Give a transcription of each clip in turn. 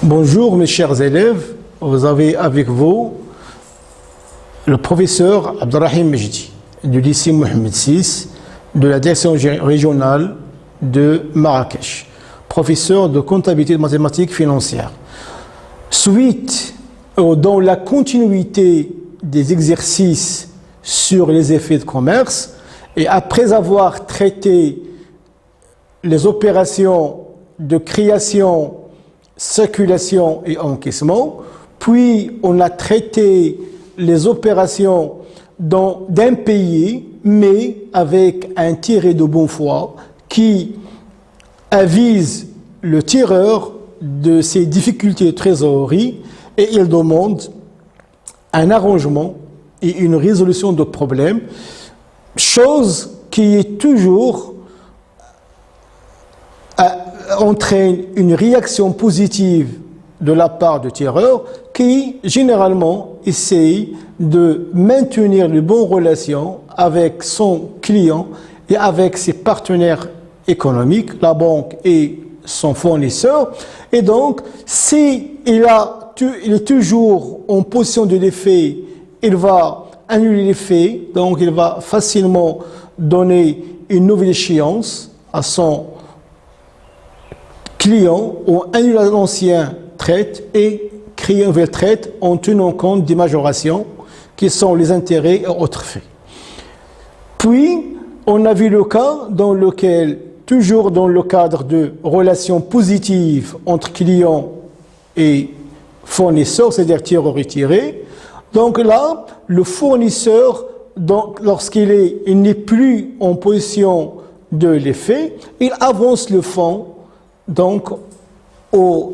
Bonjour mes chers élèves, vous avez avec vous le professeur Abdelrahim Mejdi du lycée Mohamed VI de la direction régionale de Marrakech, professeur de comptabilité et de mathématiques financières. Suite dans la continuité des exercices sur les effets de commerce et après avoir traité les opérations de création, circulation et encaissement, puis on a traité les opérations d'un pays, mais avec un tiré de bonne foi qui avise le tireur de ses difficultés de trésorerie et il demande un arrangement et une résolution de problème, chose qui est toujours entraîne une réaction positive de la part du tireur qui généralement essaye de maintenir de bonnes relations avec son client et avec ses partenaires économiques, la banque et son fournisseur. Et donc, si il est toujours en position de l'effet, il va annuler l'effet, donc il va facilement donner une nouvelle échéance à son client ou annuler l'ancien traite et créer une nouvelle traite en tenant compte des majorations qui sont les intérêts et autres faits. Puis, on a vu le cas dans lequel, toujours dans le cadre de relations positives entre client et fournisseur, c'est-à-dire tireur-retiré, donc là, le fournisseur, lorsqu'il n'est plus en position de l'effet, il avance le fonds donc au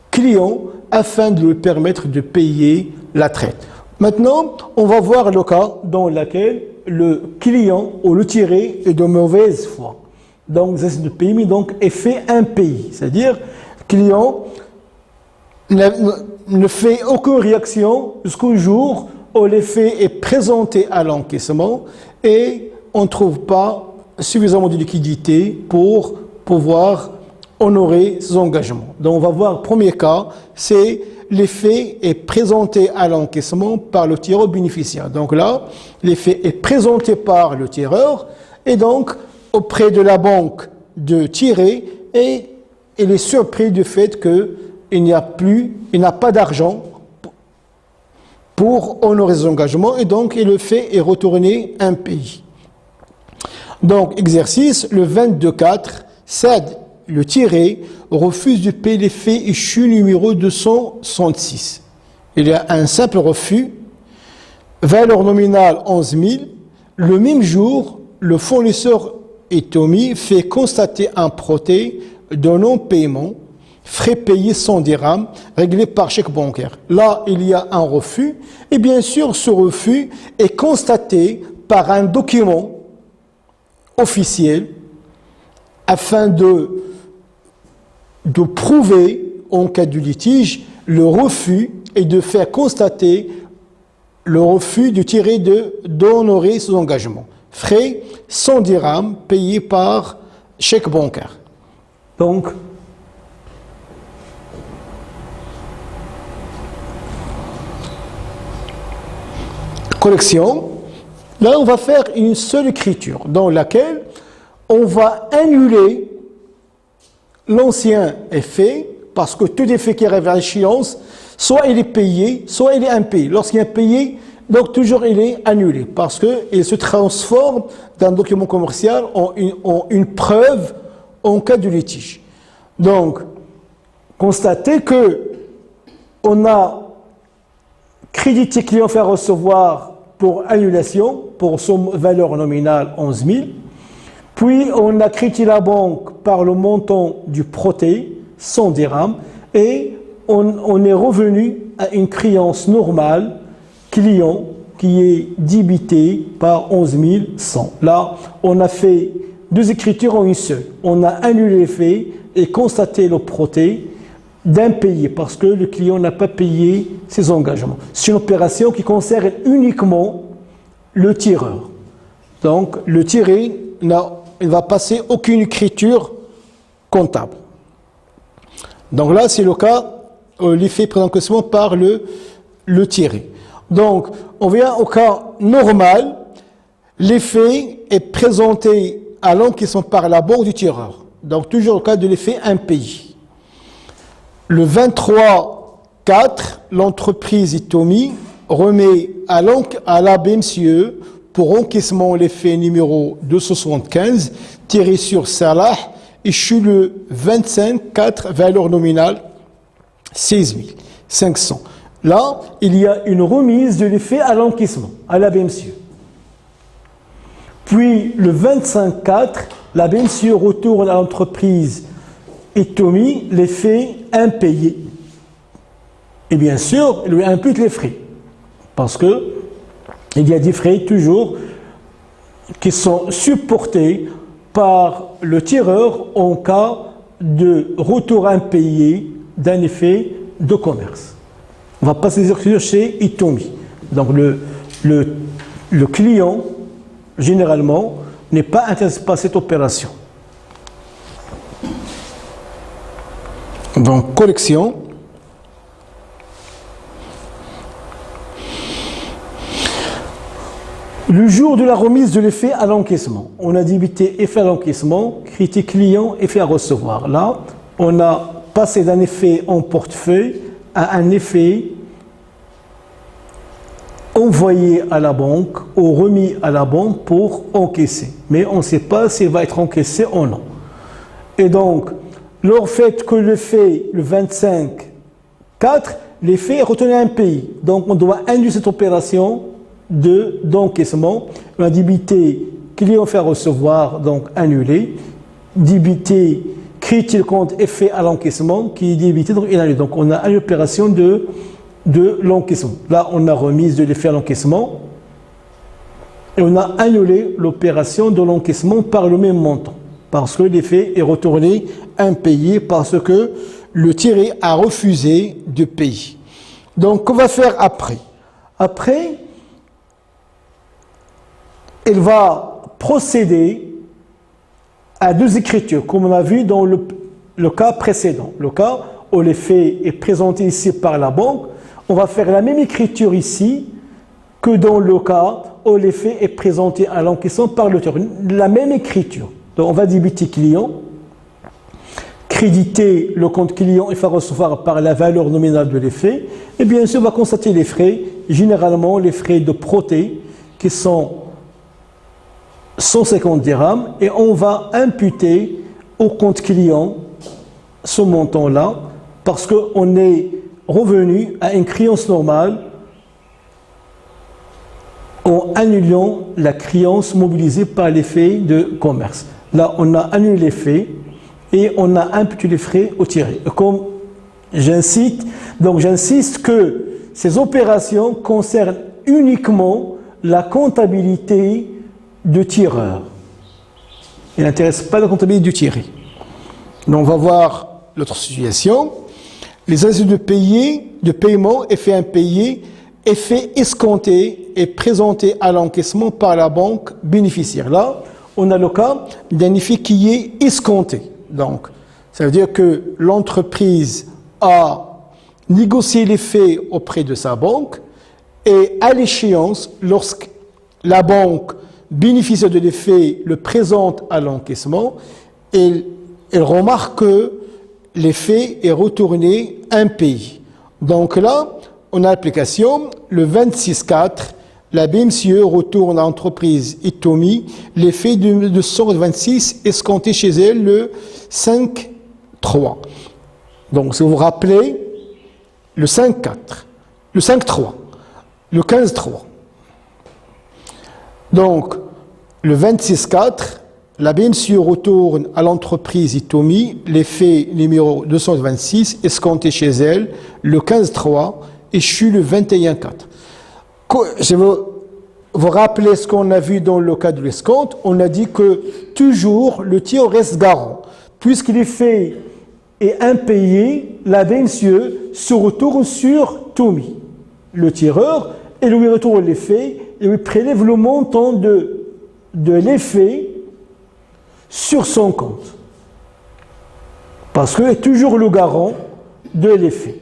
client afin de lui permettre de payer la traite. Maintenant, on va voir le cas dans lequel le client ou le tiré est de mauvaise foi. Donc, c'est de payer, donc est fait impayé. C'est-à-dire, le client ne fait aucune réaction jusqu'au jour où l'effet est présenté à l'encaissement et on ne trouve pas suffisamment de liquidité pour pouvoir honorer ses engagements. Donc on va voir le premier cas, c'est l'effet est présenté à l'encaissement par le tireur bénéficiaire. Donc là, l'effet est présenté par le tireur et donc auprès de la banque de tirer et il est surpris du fait qu'il n'a pas d'argent pour honorer ses engagements et donc le fait est retourné impayé. Donc exercice, le 22.4, cède le tiré refuse de payer l'effet échu numéro 266. Il y a un simple refus, valeur nominale 11 000. Le même jour, le fournisseur Etomi fait constater un proté de non-paiement, frais payés 100 dirhams, réglés par chèque bancaire. Là, il y a un refus, et bien sûr, ce refus est constaté par un document officiel afin de prouver, en cas de litige, le refus et de faire constater le refus de tirer d'honorer ses engagements. Frais 100 dirhams payés par chèque bancaire. Donc, collection. Là, on va faire une seule écriture dans laquelle on va annuler l'ancien effet, parce que tout effet qui arrive à échéance, soit il est payé, soit il est impayé. Lorsqu'il est payé, donc toujours il est annulé, parce qu'il se transforme d'un document commercial en une preuve en cas de litige. Donc, constatez que on a crédité client fait recevoir pour annulation, pour son valeur nominale 11 000, puis on a crédité la banque par le montant du proté, 100 dirhams, et on est revenu à une créance normale, client, qui est débité par 11 100. Là, on a fait deux écritures en une seule. On a annulé les faits et constaté le proté d'impayé, parce que le client n'a pas payé ses engagements. C'est une opération qui concerne uniquement le tireur. Donc, le tiré il va passer aucune écriture comptable. Donc là, c'est le cas l'effet pris en encaissement par le tiré. Donc, on vient au cas normal, l'effet est présenté à l'encaissement par la banque du tireur. Donc, toujours au cas de l'effet impayé. Le 23-4, l'entreprise Itomi remet à la BMCE pour encaissement l'effet numéro 275 tiré sur Salah issu le 25-4, valeur nominale 16 500. Là, il y a une remise de l'effet à l'encaissement, à la BMCE. Puis, le 25-4, la BMCE retourne à l'entreprise Itomi l'effet impayé. Et bien sûr, elle lui impute les frais. Parce que il y a des frais toujours qui sont supportés par le tireur en cas de retour impayé d'un effet de commerce. On va passer les exécutions chez Itomi. Donc le client, généralement, n'est pas intéressé par cette opération. Donc, collection. Le jour de la remise de l'effet à l'encaissement, on a débité effet à l'encaissement, critique client, effet à recevoir. Là, on a passé d'un effet en portefeuille à un effet envoyé à la banque ou remis à la banque pour encaisser. Mais on ne sait pas s'il va être encaissé ou non. Et donc, le fait que l'effet, le 25-4, l'effet est retenu à un pays. Donc, on doit annuler cette opération d'encaissement. On a débité client fait recevoir, donc annulé. Débité critique compte effet à l'encaissement qui est débité, donc annulé. Donc, on a annulé l'opération de l'encaissement. Là, on a remise de l'effet à l'encaissement et on a annulé l'opération de l'encaissement par le même montant parce que l'effet est retourné impayé parce que le tiré a refusé de payer. Donc, qu'on va faire après? Après, elle va procéder à deux écritures, comme on a vu dans le cas précédent. Le cas où l'effet est présenté ici par la banque, on va faire la même écriture ici que dans le cas où l'effet est présenté à l'encaissement par l'auteur. La même écriture. Donc on va débiter client, créditer le compte client et faire recevoir par la valeur nominale de l'effet. Et bien sûr, on va constater les frais, généralement les frais de proté qui sont 150 dirhams et on va imputer au compte client ce montant-là parce qu'on est revenu à une créance normale en annulant la créance mobilisée par l'effet de commerce. Là, on a annulé l'effet et on a imputé les frais au tiré. Comme j'insiste que ces opérations concernent uniquement la comptabilité du tireur. Il n'intéresse pas la comptabilité du tiré. Donc, on va voir l'autre situation. Les assises de paiement, effet impayé, effet escompté et présenté à l'encaissement par la banque bénéficiaire. Là, on a le cas d'un effet qui est escompté. Donc, ça veut dire que l'entreprise a négocié l'effet auprès de sa banque et à l'échéance, lorsque la banque bénéficiaire de l'effet le présente à l'encaissement, elle remarque que l'effet est retourné impayé. Donc là, on a l'application, le 26-4, la BMCE retourne à l'entreprise Itomi l'effet de 226 escompté chez elle le 5-3. Donc, si vous vous rappelez, le 5-4, le 5-3, le 15-3. Donc, le 26-4, la BMCE retourne à l'entreprise Itomi l'effet numéro 226 escompté chez elle le 15-3 échu le 21-4. Je veux vous rappeler ce qu'on a vu dans le cas de l'escompte. On a dit que toujours le tireur reste garant. Puisque l'effet est impayé, la BMCE se retourne sur Tomi, le tireur, et lui retourne l'effet et lui prélève le montant de l'effet sur son compte. Parce qu'il est toujours le garant de l'effet.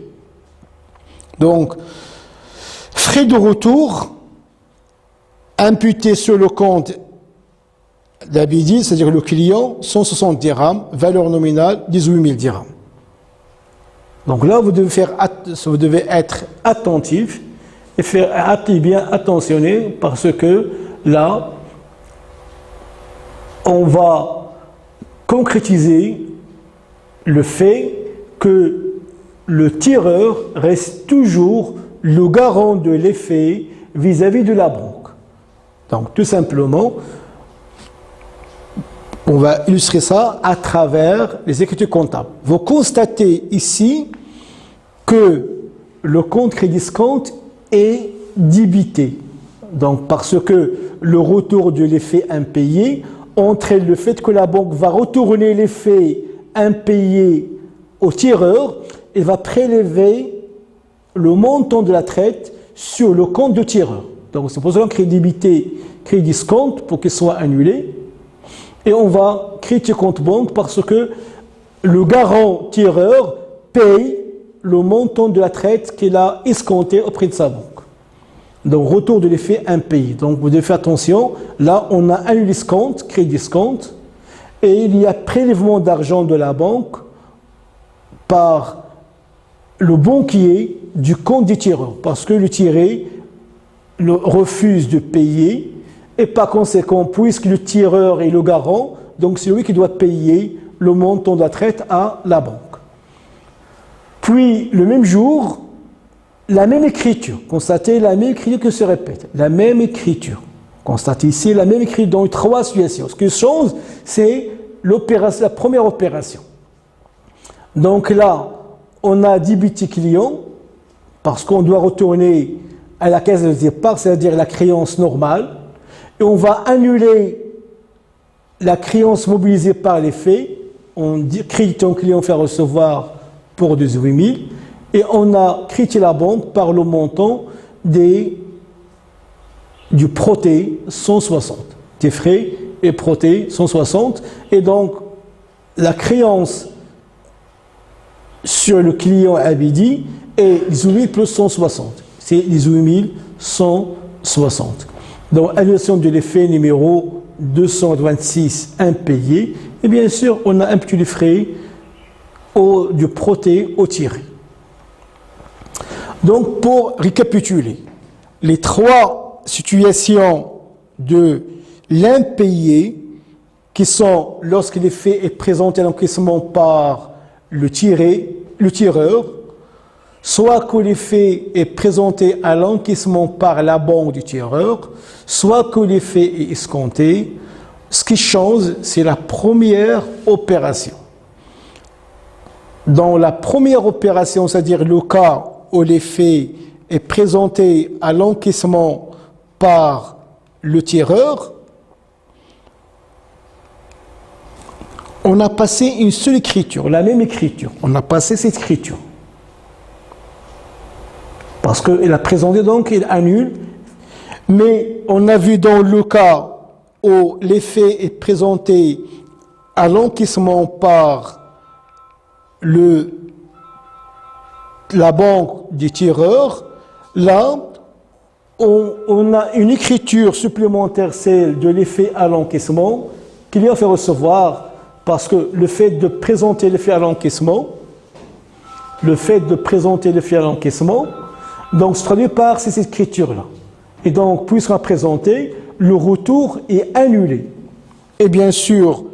Donc, frais de retour imputés sur le compte d'Abidi, c'est-à-dire le client, 160 dirhams, valeur nominale 18 000 dirhams. Donc là, vous devez être attentif et bien attentionné parce que là, on va concrétiser le fait que le tireur reste toujours le garant de l'effet vis-à-vis de la banque. Donc tout simplement, on va illustrer ça à travers les écritures comptables. Vous constatez ici que le compte crédit-compte est débité. Donc parce que le retour de l'effet impayé entraîne le fait que la banque va retourner l'effet impayé au tireur et va prélever le montant de la traite sur le compte du tireur. Donc c'est pour ça qu'on crée débité crédit-compte pour qu'il soit annulé. Et on va créer ce compte banque parce que le garant tireur paye le montant de la traite qu'il a escompté auprès de sa banque. Donc retour de l'effet impayé. Donc vous devez faire attention. Là, on a annulé ce compte, crédit-compte, et il y a prélèvement d'argent de la banque par le banquier du compte du tireur, parce que le tiré refuse de payer, et par conséquent, puisque le tireur est le garant, donc c'est lui qui doit payer le montant de la traite à la banque. Puis, le même jour, la même écriture, constatez la même écriture qui se répète, la même écriture. Constatez ici la même écriture dans les trois situations. Ce qui change, c'est la première opération. Donc là, on a débité client, parce qu'on doit retourner à la caisse de départ, c'est-à-dire la créance normale, et on va annuler la créance mobilisée par les faits, on dit crédite un client fait recevoir pour 18 000, et on a crédité la banque par le montant du proté 160, des frais et proté 160, et donc la créance sur le client Abidi est 18 000 plus 160, c'est 18 160. Donc, annulation de l'effet numéro 226 impayé. Et bien sûr, on a imputé les frais du proté au tiré. Donc, pour récapituler, les trois situations de l'impayé qui sont lorsque l'effet est présenté à l'encaissement par le tireur, soit que l'effet est présenté à l'encaissement par la banque du tireur, soit que l'effet est escompté. Ce qui change, c'est la première opération. Dans la première opération, c'est-à-dire le cas où l'effet est présenté à l'encaissement par le tireur, on a passé une seule écriture, la même écriture. On a passé cette écriture. Parce qu'il a présenté, donc il annule. Mais on a vu dans le cas où l'effet est présenté à l'encaissement par la banque du tireur, là, on a une écriture supplémentaire, celle de l'effet à l'encaissement, qui lui a fait recevoir, parce que le fait de présenter l'effet à l'encaissement, donc se traduit par cette écriture-là. Et donc, puisqu'on a présenté, le retour est annulé. Et bien sûr,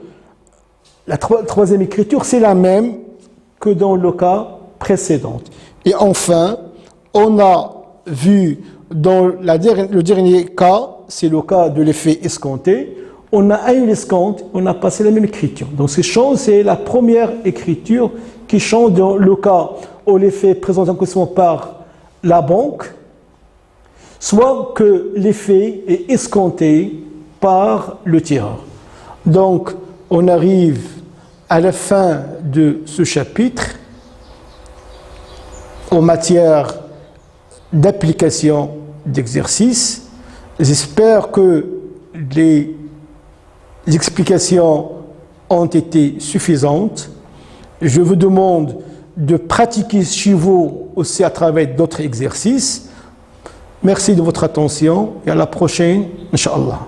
la troisième écriture, c'est la même que dans le cas précédent. Et enfin, on a vu dans le dernier cas, c'est le cas de l'effet escompté, on a annulé l'escompte, on a passé la même écriture. Donc, ce qui change, c'est la première écriture qui change dans le cas où l'effet est présenté en question par la banque, soit que l'effet est escompté par le tireur. Donc, on arrive à la fin de ce chapitre en matière d'application d'exercice. J'espère que les explications ont été suffisantes. Je vous demande de pratiquer chez vous aussi à travers d'autres exercices. Merci de votre attention et à la prochaine, Inch'Allah.